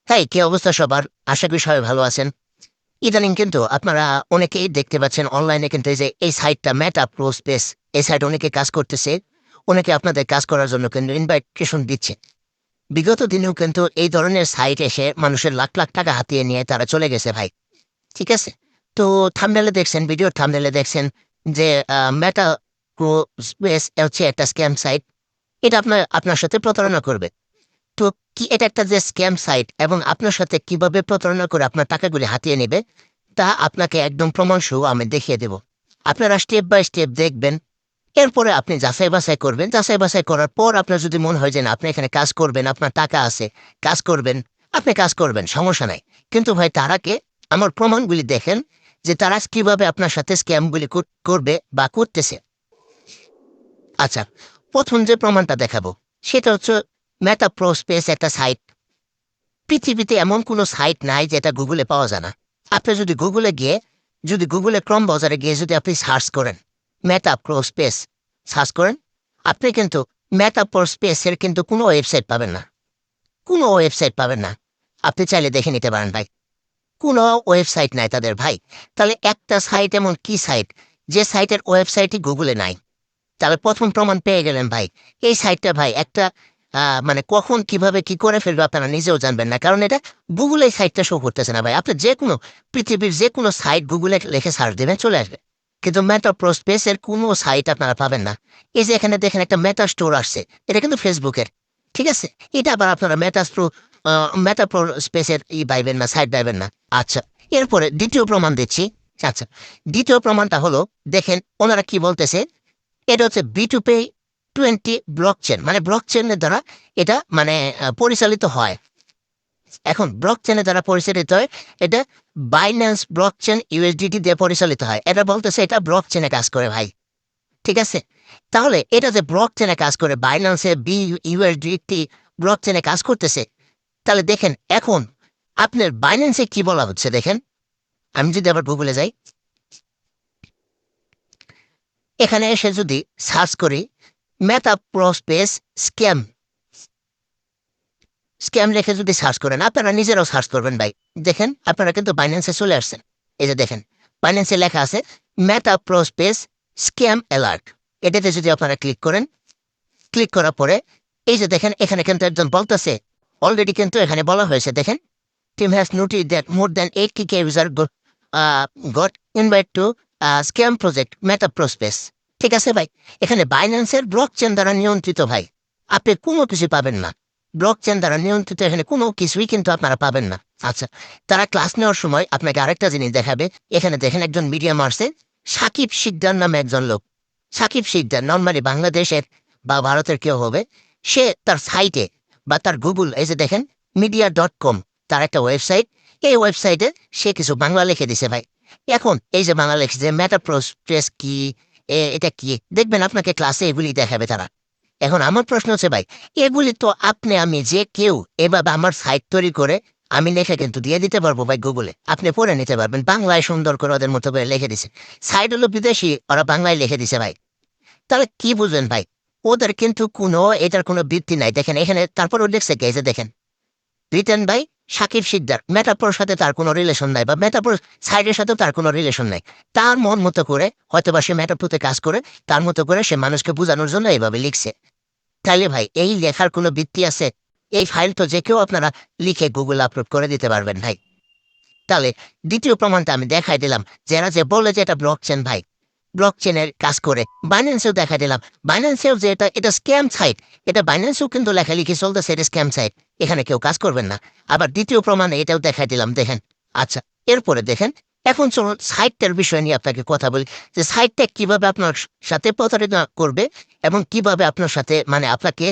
হ্যাঁ, কি অবস্থা সবার? আশা করি সবাই ভালো আছেন। ইদানিং কিন্তু আপনারা অনেকেই দেখতে পাচ্ছেন অনলাইনে কিন্তু এই সাইটটা মেটা প্রো স্পেস এই সাইট অনেকে কাজ করতেছে। অনেকে আপনাদের কাজ করার জন্য কিন্তু ইনভাইটেশন দিচ্ছে। বিগত দিনেও কিন্তু এই ধরনের সাইট এসে মানুষের লাখ, লাখ টাকা হাতিয়ে নিয়ে তারা চলে গেছে ভাই। ঠিক আছে? তো থাম্বনেইলে দেখছেন, ভিডিওর থাম্বনেইলে দেখছেন যে মেটা প্রো স্পেস হচ্ছে একটা স্ক্যাম সাইট। এটা আপনার সাথে প্রতারণা করবে। তো এটা একটা যে স্ক্যাম সাইট এবং আপনার সাথে কিভাবে প্রতারণা করে আপনার টাকাগুলি হাতিয়ে নেবে, তা আপনাকে একদম প্রমাণসহ আমি দেখিয়ে দেব। আপনারা স্টেপ বাই স্টেপ দেখবেন। এরপরে আপনি যাচাই-বাছাই করবেন। যাচাই-বাছাই করার পর আপনার যদি মনে হয় যে না আপনি এখানে কাজ করবেন, আপনার টাকা আছে, কাজ করবেন, আপনি কাজ করবেন, সমস্যা নাই। কিন্তু ভাই তার আগে আমার প্রমাণগুলি দেখেন যে তারা কিভাবে আপনার সাথে স্ক্যামগুলি করবে বা করতেছে। আচ্ছা, ১ম যে প্রমাণটা দেখাবো সেটা হচ্ছে মেটা প্রো স্পেস একটা সাইট। পৃথিবীতে এমন কোনো সাইট নাই যেটা গুগলে পাওয়া যায় না। আপনি যদি গুগলে ক্রম বাজারে গিয়ে যদি আপনি সার্চ করেন, মেটা প্রো স্পেস সার্চ করেন, আপনি কিন্তু মেটা প্রো স্পেসের কিন্তু কোনো ওয়েবসাইট পাবেন না। কোনো ওয়েবসাইট পাবেন না। আপনি চাইলে দেখে নিতে পারেন ভাই। কোনো ওয়েবসাইট নাই তাদের ভাই। তাহলে একটা সাইট এমন কি সাইট, যে সাইটের ওয়েবসাইটই গুগলে নাই? তাহলে ১ম প্রমাণ পেয়ে গেলেন ভাই। এই সাইটটা ভাই একটা মানে কখন কিভাবে কি করে ফেলবে আপনারা নিজেও জানবেন না। কারণ এটা গুগল এই সাইটটা শো করতেছে না ভাই। আপনি যেকোনো পৃথিবীর যেকোনো সাইট গুগলে লিখে সার্চ দিবেন চলে আসবে। কিন্তু মেটা প্রো স্পেস এর কোনো সাইট আপনারা পাবেন না। এই যে এখানে দেখেন একটা মেটা স্টোর আসছে। এটা কিন্তু ফেসবুকের। ঠিক আছে? এটা আবার আপনারা মেটা প্রো স্পেস এর পাইবেন না, সাইট পাইবেন না। আচ্ছা, এরপরে ২য় প্রমাণ দিচ্ছি। আচ্ছা, ২য় প্রমাণটা হলো দেখেন ওনারা কি বলতেছে। এটা হচ্ছে B2Pay20 ব্লকচেন। মানে ব্লকচেনের দ্বারা এটা মানে পরিচালিত হয়। এখন ব্লকচেনের দ্বারা পরিচালিত হয়, এটা Binance ব্লকচেন USDT দিয়ে পরিচালিত হয়। এটা বলতেছে এটা ব্লকচেনে কাজ করে ভাই। ঠিক আছে? তাহলে এটা যে ব্লকচেনে কাজ করে Binance এ USDT ব্লকচেনে কাজ করতেছে, তাহলে দেখেন এখন আপনার Binance এ কি বলা হচ্ছে দেখেন। আমি যদি আবার গুগলে যাই, এখানে এসে যদি সার্চ করি মেটা প্রো স্পেস স্ক্যাম স্ক্যাম লিখে যদি সার্চ করেন, আপনারা নিজেরাও সার্চ করবেন ভাই। দেখেন আপনারা কিন্তু বাইন্যান্সে চলে আসছেন। এই যে দেখেন বাইন্যান্সে লেখা আছে মেটা প্রো স্পেস স্ক্যাম অ্যালার্ট। এটাতে যদি আপনারা ক্লিক করেন, ক্লিক করার পরে এই যে দেখেন এখানে কিন্তু একজন বলতেছে, অলরেডি কিন্তু এখানে বলা হয়েছে দেখেন, team has notice that more than 80K user goat invite to scam project meta pro space. ঠিক আছে ভাই, এখানে বাইন্যান্সের ব্লকচেন দ্বারা নিয়ন্ত্রিত ভাই। আপনি কোনো কিছু পাবেন না। ব্লকচেন দ্বারা নিয়ন্ত্রিত এখানে কোনো কিছুই কিন্তু আপনারা পাবেন না। আচ্ছা, তারা ক্লাস নেওয়ার সময় আপনাকে আরেকটা জিনিস দেখাবে। এখানে দেখেন একজন মিডিয়াম আসছে, সাকিব শিকদার নামে একজন লোক। সাকিব শিকদার নরমালি বাংলাদেশের বা ভারতের কেউ হবে। সে তার সাইটে বা তার গুগল এই যে দেখেন media.com তার একটা ওয়েবসাইট। এই ওয়েবসাইটে সে কিছু বাংলা লিখে দিছে ভাই। এখন এই যে বাংলা লিখছে মেটা প্রসেস কি, এটা কি দেখবেন আপনাকে ক্লাসে এগুলি দেখাবে তারা। এখন আমার প্রশ্ন হচ্ছে ভাই, এগুলি তো আপনি আমি যে কেউ এভাবে আমার সাইট তৈরি করে আমি লেখা কিন্তু দিয়ে দিতে পারবো ভাই গুগলে। আপনি পড়ে নিতে পারবেন। বাংলায় সুন্দর করে ওদের মতো করে লিখে দিছে। সাইট হলো বিদেশি, ওরা বাংলায় লিখে দিছে ভাই। তাহলে কি বুঝলেন ভাই? ওদের কিন্তু এটার কোনো ভিত্তি নাই। দেখেন এখানে তারপরেও লিখছে কি এই যে দেখেন রিটেন বাই সাকিব শিকদার। মেটাপ্রোর সাথে তার কোনো রিলেশন নাই বা মেটাপ্রোর সাইডের সাথেও তার কোনো রিলেশন নাই। তার মন মতো করে হয়তোবা সে মেটাপ্রোতে কাজ করে, তার মতো করে সে মানুষকে বোঝানোর জন্য এইভাবে লিখছে। তাইলে ভাই এই লেখার কোনো ভিত্তি আছে? এই ফাইল তো যে কেউ আপনারা লিখে গুগল আপলোড করে দিতে পারবেন ভাই। তাহলে ২য় প্রমাণটা আমি দেখাই দিলাম। যারা যে বলে যে এটা ব্লকচেন ভাই, ব্লকচেনের কাজ করে। বাইন্যান্সেও দেখা দিলাম। বাইন্যান্সেও যে এটা স্ক্যাম সাইট, এটা বাইন্যান্সেও কিন্তু লেখালেখি চলতেছে এটা স্ক্যাম সাইট। এখানে কেউ কাজ করবেন না। আবার ২য় প্রমাণে এটাও দেখাই দিলাম দেখেন। আচ্ছা, এরপরে দেখেন এখন চলুন সাইটটার বিষয় নিয়ে আপনাকে কথা বলি যে সাইটটা কিভাবে আপনার সাথে প্রতারণা করবে এবং কিভাবে আপনার সাথে মানে আপনাকে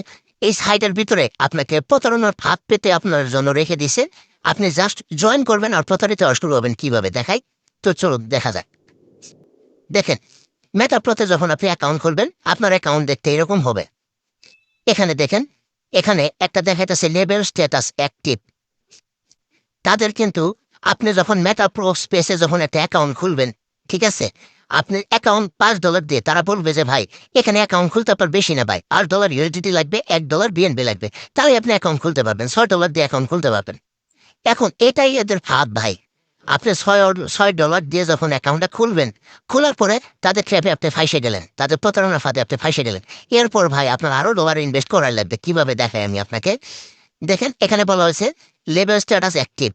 এই সাইটের ভিতরে আপনাকে প্রতারণার ফাঁদ পেতে আপনার জন্য রেখে দিছে। আপনি জাস্ট জয়েন করবেন আর প্রতারিত হওয়া শুরু হবেন কিভাবে দেখাই। তো চলুন দেখা যাক। দেখেন মেটাপ্রোতে যখন আপনি অ্যাকাউন্ট খুলবেন, আপনার অ্যাকাউন্ট দেখতে এরকম হবে। এখানে দেখেন, এখানে একটা দেখাইতেছে লেভেল স্ট্যাটাস অ্যাক্টিভ। তাদের কিন্তু আপনি যখন মেটা প্রো স্পেসে যখন একটা অ্যাকাউন্ট খুলবেন, ঠিক আছে? আপনি অ্যাকাউন্ট $5 দিয়ে তারা বলবে যে ভাই এখানে অ্যাকাউন্ট খুলতে আপনার বেশি না ভাই। $8 USDT লাগবে, $1 BNB লাগবে। তাহলে আপনি অ্যাকাউন্ট খুলতে পারবেন। $6 দিয়ে অ্যাকাউন্ট খুলতে পারবেন। এখন এটাই এদের ফাঁদ ভাই। আপনি $6 দিয়ে যখন অ্যাকাউন্টটা খুলবেন, খোলার পরে তাদের ট্র্যাপে আপনি ফাঁসে গেলেন, তাদের প্রতারণার ফাঁদে আপনি ফাঁসে গেলেন। এরপর ভাই আপনার আরও ডলার ইনভেস্ট করার লাগবে। কিভাবে দেখাই আমি আপনাকে, দেখেন এখানে বলা হয়েছে লেভেল স্ট্যাটাস অ্যাক্টিভ।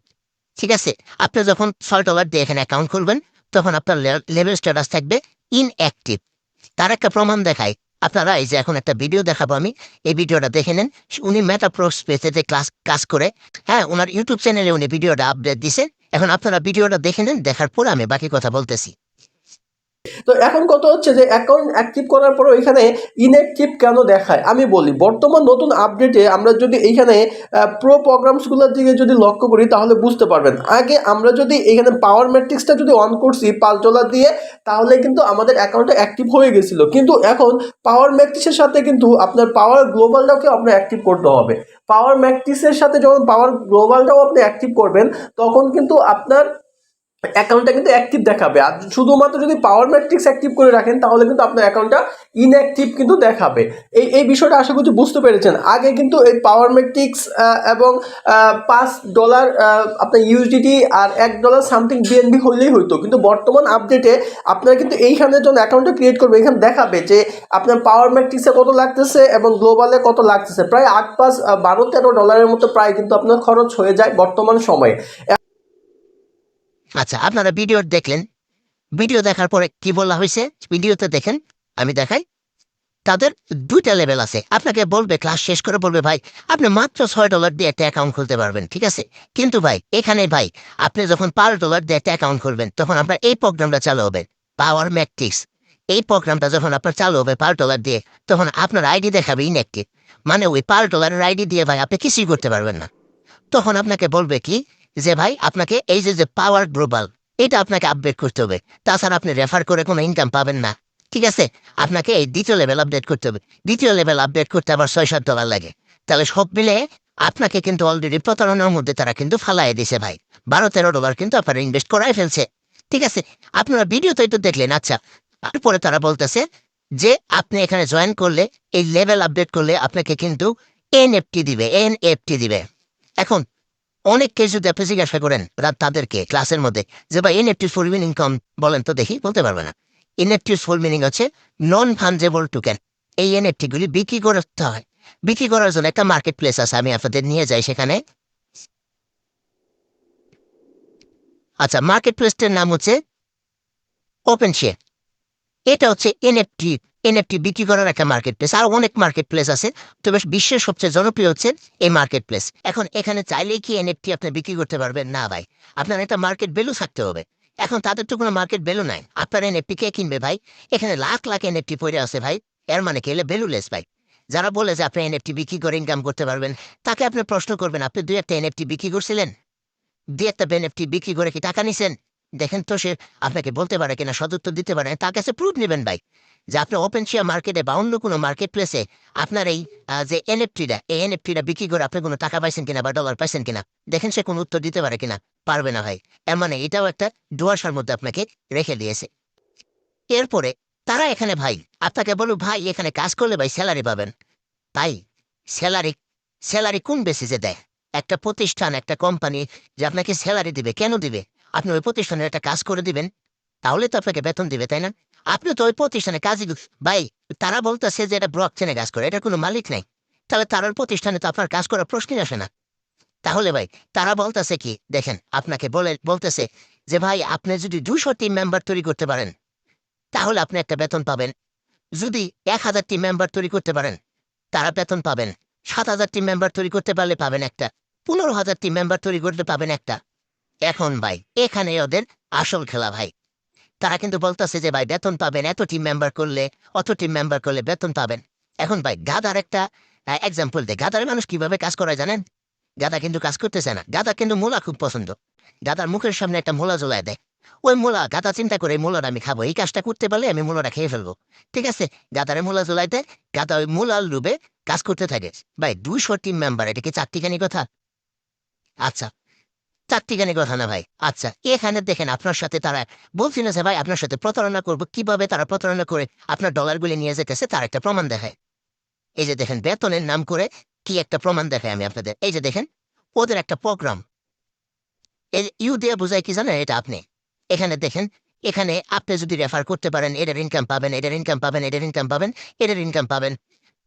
ঠিক আছে, আপনি যখন $6 দিয়ে এখানে অ্যাকাউন্ট খুলবেন, তখন আপনার লেভেল স্ট্যাটাস থাকবে ইনঅ্যাক্টিভ। তার একটা প্রমাণ দেখায়। আপনারা এই যে এখন একটা ভিডিও দেখাবো আমি, এই ভিডিওটা দেখে নেন। উনি মেটা প্রো স্পেসে কাজ করে, হ্যাঁ, ওনার ইউটিউব চ্যানেলে উনি ভিডিওটা আপডেট দিছে। এখন আপনারা ভিডিওটা দেখে নেন, দেখার পর আমি বাকি কথা বলতেছি। তো এখন কথা হচ্ছে যে অ্যাকাউন্ট অ্যাক্টিভ করার পর এখানে ইনঅ্যাক্টিভ কেন দেখায় আমি বলি। বর্তমান নতুন আপডেটে আমরা যদি এইখানে প্রো প্রোগ্রামসগুলোর দিকে যদি লক্ষ্য করি তাহলে বুঝতে পারবেন। আগে আমরা যদি এখানে পাওয়ার ম্যাট্রিক্সটা যদি অন করছি $5 দিয়ে, তাহলে কিন্তু আমাদের অ্যাকাউন্টটা অ্যাক্টিভ হয়ে গেছিলো। কিন্তু এখন পাওয়ার ম্যাট্রিক্সের সাথে কিন্তু আপনার পাওয়ার গ্লোবালটাকে আপনার অ্যাক্টিভ করতে হবে। পাওয়ার ম্যাট্রিক্সের সাথে যখন পাওয়ার গ্লোবালটাও আপনি অ্যাক্টিভ করবেন, তখন কিন্তু আপনার অ্যাকাউন্টটা কিন্তু অ্যাক্টিভ দেখাবে। আর শুধুমাত্র যদি পাওয়ার ম্যাট্রিক্স অ্যাক্টিভ করে রাখেন, তাহলে কিন্তু আপনার অ্যাকাউন্টটা ইনঅ্যাক্টিভ কিন্তু দেখাবে। এই বিষয়টা আশা করছি বুঝতে পেরেছেন। আগে কিন্তু এই পাওয়ার ম্যাট্রিক্স এবং $5 আপনার ইউএসডিটি আর $1 সামথিং বিএনবি হইলেই হইতো। কিন্তু বর্তমান আপডেটে আপনারা কিন্তু এইখানে যখন অ্যাকাউন্টটা ক্রিয়েট করবে, এখানে দেখাবে যে আপনার পাওয়ার ম্যাট্রিক্সে কত লাগতেছে এবং গ্লোবালে কত লাগতেছে। প্রায় 8, 5, $12, $13 মতো প্রায় কিন্তু আপনার খরচ হয়ে যায় বর্তমান সময়ে। আচ্ছা, আপনারা ভিডিও দেখলেন, ভিডিও দেখার পরে কি বলা হয়েছে ভিডিওতে দেখেন, আমি দেখাই। তাদের 2টা লেভেল আছে। আপনাকে বলবে, ক্লাস শেষ করে বলবে, ভাই আপনি মাত্র $6 দিয়ে একটা অ্যাকাউন্ট খুলতে পারবেন, ঠিক আছে। কিন্তু ভাই এখানে ভাই আপনি যখন $5 দিয়ে একটা অ্যাকাউন্ট খুলবেন, তখন আপনার এই প্রোগ্রামটা চালু হবে, পাওয়ার ম্যাট্রিক্স। এই প্রোগ্রামটা যখন আপনার চালু হবে $5 দিয়ে, তখন আপনার আইডি দেখাবে ইনঅ্যাক্টিভ। মানে ওই $5 আইডি দিয়ে ভাই আপনি কিছুই করতে পারবেন না। তখন আপনাকে বলবে কি, যে ভাই আপনাকে এই যে পাওয়ার গ্লোবাল, এটা আপনাকে আপডেট করতে হবে। তাছাড়া আপনি রেফার করে কোনো ইনকাম পাবেন না, ঠিক আছে। আপনাকে এই দ্বিতীয় লেভেল আপডেট করতে হবে। দ্বিতীয় লেভেল আপডেট করতে আবার $6-7 লাগে। তাহলে সব মিলে আপনাকে কিন্তু অলরেডি প্রতারণার মধ্যে তারা কিন্তু ফালাই দিছে ভাই। $12-13 কিন্তু আপনারা ইনভেস্ট করাই ফেলছে, ঠিক আছে। আপনারা ভিডিওতে তো দেখলেন। আচ্ছা, তারপরে তারা বলতেছে যে আপনি এখানে জয়েন করলে, এই লেভেল আপডেট করলে আপনাকে কিন্তু এনএফটি দিবে, এনএফটি দিবে। এখন অনেককে যদি আপনি জিজ্ঞাসা করেন তাদেরকে ক্লাসের মধ্যে, যে ভাই এনএফটির ফুল মিনিং কম বলেন তো দেখি, বলতে পারবে না। এনএফটির ফুল মিনিং হচ্ছে নন ফাঞ্জেবল টোকেন। এই এনএফটি গুলি বিক্রি করতে হয়। বিক্রি করার জন্য একটা মার্কেট প্লেস আছে, আমি আপনাদের নিয়ে যাই সেখানে। আচ্ছা, মার্কেট প্লেসটার নাম হচ্ছে ওপেন শেয়ার। এটা হচ্ছে এনএফটি। এনএফটি বিক্রি করার একটা মার্কেট প্লেস। আর অনেক মার্কেট প্লেস আছে, তবে বিশ্বের সবচেয়ে জনপ্রিয় হচ্ছে এই মার্কেট প্লেস। এখন এখানে চাইলেই কি এনএফটি আপনি বিক্রি করতে পারবেন? না ভাই, আপনার একটা মার্কেট ভ্যালু থাকতে হবে। এখন তাদের তো কোনো মার্কেট ভ্যালু নাই। আপনার এনএফটি কে কিনবে ভাই? এখানে লাখ লাখ এনএফটি পড়ে আছে ভাই। এর মানে কি? ভ্যালুলেস ভাই। যারা বলে যে আপনি এনএফটি বিক্রি করে ইনকাম করতে পারবেন, তাকে আপনি প্রশ্ন করবেন, আপনি 2-1টা এনএফটি বিক্রি করছিলেন? 2-1টা এনএফটি বিক্রি করে কি টাকা নিছেন? দেখেন তো সে আপনাকে বলতে পারে কিনা, সদুত্তর দিতে পারে। তার কাছে প্রুফ নেবেন ভাই, যে আপনি ওপেন শেয়ার মার্কেটে বা অন্য কোনো মার্কেট প্লেসে আপনার এই যে এনএফটিটা বিক্রি করে আপনি কোনো টাকা পাইছেন কিনা বা ডলার পাইছেন কিনা। দেখেন সে কোনো উত্তর দিতে পারে কিনা। পারবে না ভাই। এর মানে এটাও একটা ডুয়াশার মধ্যে আপনাকে রেখে দিয়েছে। এরপরে তারা এখানে ভাই আপনাকে বলুক, ভাই এখানে কাজ করলে ভাই স্যালারি পাবেন। তাই স্যালারি স্যালারি কোন বেসিসে দেয়? একটা প্রতিষ্ঠান, একটা কোম্পানি যে আপনাকে স্যালারি দিবে, কেন দিবে? আপনি ওই প্রতিষ্ঠানের একটা কাজ করে দিবেন, তাহলে তো আপনাকে বেতন দিবে, তাই না? আপনি তো ওই প্রতিষ্ঠানে কাজই ভাই, তারা বলতেছে যে এটা ব্লক চেনে কাজ করে, এটা কোনো মালিক নাই। তাহলে তার প্রতিষ্ঠানে তো আপনার কাজ করার প্রশ্নই আসে না। তাহলে ভাই তারা বলতেছে কি, দেখেন আপনাকে বলতেছে যে ভাই আপনি যদি 200 টিম মেম্বার তৈরি করতে পারেন, তাহলে আপনি একটা বেতন পাবেন। যদি 1000 টিম মেম্বার তৈরি করতে পারেন, তারা বেতন পাবেন। 7000 টিম মেম্বার তৈরি করতে পারলে পাবেন একটা। 15,000 টিম মেম্বার তৈরি করতে পাবেন একটা। এখন ভাই এখানে ওদের আসল খেলা ভাই। তারা কিন্তু বলতেছে যে ভাই বেতন পাবেন এত টিম মেম্বার করলে, অত টিম মেম্বার করলে বেতন পাবেন। এখন ভাই গাদার একটা এক্সাম্পল দেয়। গাদার মানুষ কিভাবে কাজ করায় জানেন? গাদা কিন্তু কাজ করতেছে না, গাদা কিন্তু মূলা খুব পছন্দ। গাদার মুখের সামনে একটা মূলা জ্বলায় দেয়। ওই মূলা, গাদা চিন্তা করে এই মূলাটা আমি খাবো, এই কাজটা করতে পারলে আমি মূলাটা খেয়ে ফেলবো, ঠিক আছে। গাদারে মূলা জ্বলাই দেয়, গাদা ওই মূলার লুবে কাজ করতে থাকে। ভাই 200 টিম মেম্বার, এটা কি চারটিখানি কথা? আচ্ছা, চারটিখানি কথা না ভাই। আচ্ছা, এখানে দেখেন আপনার সাথে তারা বলছি না যে ভাই আপনার সাথে প্রতারণা করবো। কিভাবে তারা প্রতারণা করে আপনার ডলারগুলি নিয়ে যেতেছে তার একটা প্রমাণ দেখায়। এই যে দেখেন বেতনের নাম করে কি একটা প্রমাণ দেখায় আমি আপনাদের। এই যে দেখেন ওদের একটা প্রোগ্রাম, এর ইউ দিয়ে বোঝায় কি জানেন? এটা আপনি এখানে দেখেন, এখানে আপনি যদি রেফার করতে পারেন এটার ইনকাম পাবেন, এটার ইনকাম পাবেন, এটার ইনকাম পাবেন, এটার ইনকাম পাবেন।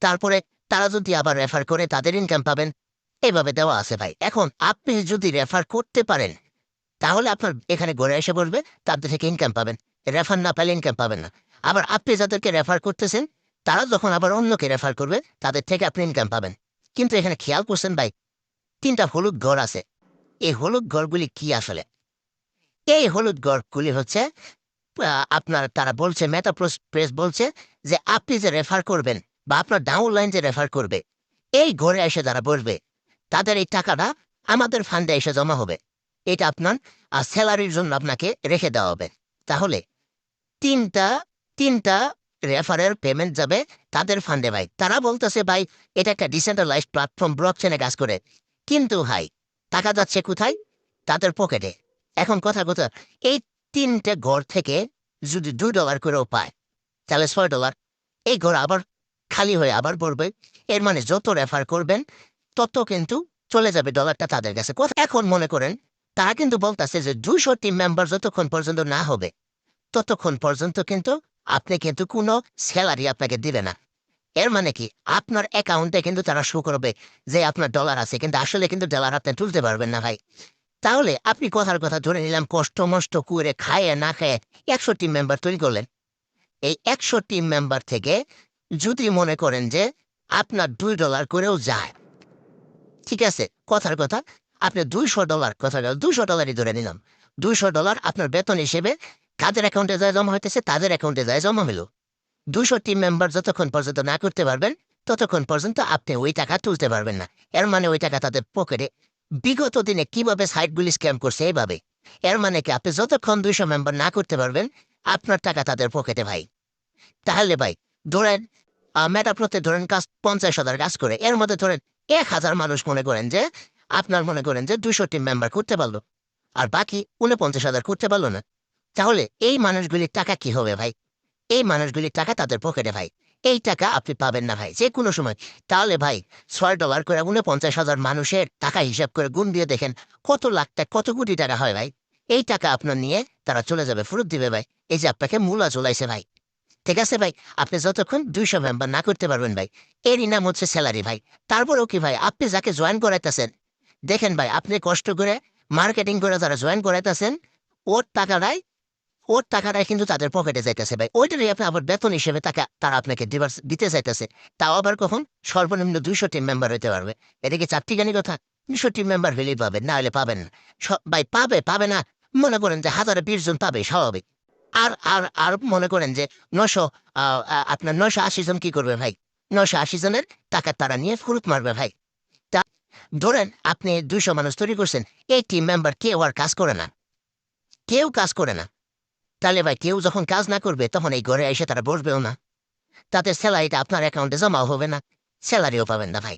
তারপরে তারা যদি আবার রেফার করে তাদের ইনকাম পাবেন। এইভাবে দেওয়া আছে ভাই। এখন আপনি যদি রেফার করতে পারেন তাহলে আপনার এখানে ঘরে এসে বলবে, তাদের থেকে ইনকাম পাবেন। রেফার না পেলে ইনকাম পাবেন না। আবার আপনি যাদেরকে রেফার করতেছেন তারা যখন আবার অন্যকে রেফার করবে তাদের থেকে আপনি ইনকাম পাবেন। কিন্তু এখানে খেয়াল করছেন ভাই, ৩টা হলুদ ঘর আছে। এই হলুদ ঘরগুলি কি আসলে? এই হলুদ ঘরগুলি হচ্ছে আপনার তারা বলছে, মেটা প্রেস বলছে যে আপনি যে রেফার করবেন বা আপনার ডাউনলাইন যে রেফার করবে, এই ঘরে এসে যারা বসবে তাদের এই টাকাটা আমাদের ফান্ডে এসে জমা হবে। এটা আপনার স্যালারির জন্য আপনাকে রেখে দেওয়া হবে। তাহলে তিনটা তিনটা রেফারের পেমেন্ট যাবে তাদের ফান্ডে ভাই। তারা বলতেছে ভাই এটা একটা ডিসেন্ট্রালাইজড প্ল্যাটফর্ম, ব্লকচেনে কাজ করে। কিন্তু ভাই টাকা যাচ্ছে কোথায়? তাদের পকেটে। এখন কথা এই ৩টে ঘর থেকে যদি $2 করেও পায় তাহলে $6। এই ঘর আবার খালি হয়ে আবার পড়বে। এর মানে যত রেফার করবেন তত কিন্তু চলে যাবে ডলারটা তাদের কাছে। এখন মনে করেন তারা কিন্তু বলতেছে যে ২০০ টিম মেম্বার যতক্ষণ পর্যন্ত না হবে ততক্ষণ পর্যন্ত কিন্তু আপনি কিন্তু কোনো স্যালারি আপনাকে দিবে না। এর মানে কি আপনার অ্যাকাউন্টে কিন্তু তারা শো করবে যে আপনার ডলার আছে, কিন্তু আসলে কিন্তু ডলার আপনি তুলতে পারবেন না ভাই। তাহলে আপনি কথার কথা ধরে নিলাম কষ্ট মষ্ট করে খায়ে না খায়ে ১০০ টিম মেম্বার তৈরি করলেন। এই ১০০ টিম মেম্বার থেকে যদি মনে করেন যে আপনার $2 করেও যায়, ঠিক আছে, কথার কথা আপনি $200 কথা গেল, $200 ধরে নিলাম। $200 আপনার বেতন হিসেবে কাদের অ্যাকাউন্টে যায় জমা হইতেছে? তাদের অ্যাকাউন্টে যায় জমা হইল। ২০০ টিম মেম্বার যতক্ষণ পর্যন্ত না করতে পারবেন ততক্ষণ পর্যন্ত আপনি ওই টাকা তুলতে পারবেন না। এর মানে ওই টাকা তাদের পকেটে। বিগত দিনে কিভাবে সাইটগুলি স্ক্যাম করছে এইভাবে। এর মানে কি আপনি যতক্ষণ ২০০ মেম্বার না করতে পারবেন আপনার টাকা তাদের পকেটে ভাই। তাহলে ভাই ধরেন মেটাপ্রোতে ধরেন কাজ ৫০,০০০ কাজ করে, এর মধ্যে ধরেন ১,০০০ মানুষ মনে করেন যে আপনার মনে করেন যে ২০০ টিম মেম্বার করতে পারলো আর বাকি ৪৯,০০০ করতে পারলো না। তাহলে এই মানুষগুলির টাকা কি হবে ভাই? এই মানুষগুলির টাকা তাদের পকেটে ভাই। এই টাকা আপনি পাবেন না ভাই যে কোনো সময়। তাহলে ভাই $৬ করে ৪৯,০০০ মানুষের টাকা হিসাব করে গুণ দিয়ে দেখেন কত লাখ টাকা, কত কোটি টাকা হয় ভাই। এই টাকা আপনার নিয়ে তারা চলে যাবে, ফেরত দিবে ভাই। এই যে আপনাকে মূলা চলাইছে ভাই। ঠিক আছে ভাই, আপনি যতক্ষণ ২০০ মেম্বার না করতে পারবেন ভাই, এরই নাম হচ্ছে স্যালারি ভাই। তারপরেও কি ভাই, আপনি যাকে জয়েন করাইতেছেন, দেখেন ভাই আপনি কষ্ট করে মার্কেটিং করে যারা জয়েন করাইতেছেন ওর টাকাটাই ওর টাকাটাই কিন্তু তাদের পকেটে যাইতেছে ভাই। ওইটারই আপনি আবার বেতন হিসেবে টাকা তারা আপনাকে দিতে চাইতেছে। তাও আবার কখন? সর্বনিম্ন ২০০ টিম মেম্বার হইতে পারবে। এটা কি চারটিখানি কথা? ২০০ টিম মেম্বার হলেই পাবেন, না হলে পাবেন না। ভাই পাবে না। মনে করেন যে ১,০২০ জন পাবে স্বাভাবিক। আর মনে করেন যে ৯০০ আপনার ৯৮০ জন কি করবে ভাই? ৯৮০ জনের টাকা তারা নিয়ে ফেরত মারবে ভাই। তা ধরেন আপনি ২০০ মানুষ তৈরি করছেন, এই টিম মেম্বার কেউ আর কাজ করে না। কেউ কাজ করে না। তাহলে ভাই কেউ যখন কাজ না করবে তখন এই ঘরে এসে তারা বসবেও না। তাদের স্যালারিটা আপনার অ্যাকাউন্টে জমাও হবে না, স্যালারিও পাবেন না ভাই।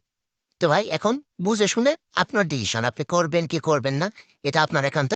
তো ভাই এখন বুঝে শুনে আপনার ডিসিশন, আপনি করবেন কি করবেন না এটা আপনার একান্ত।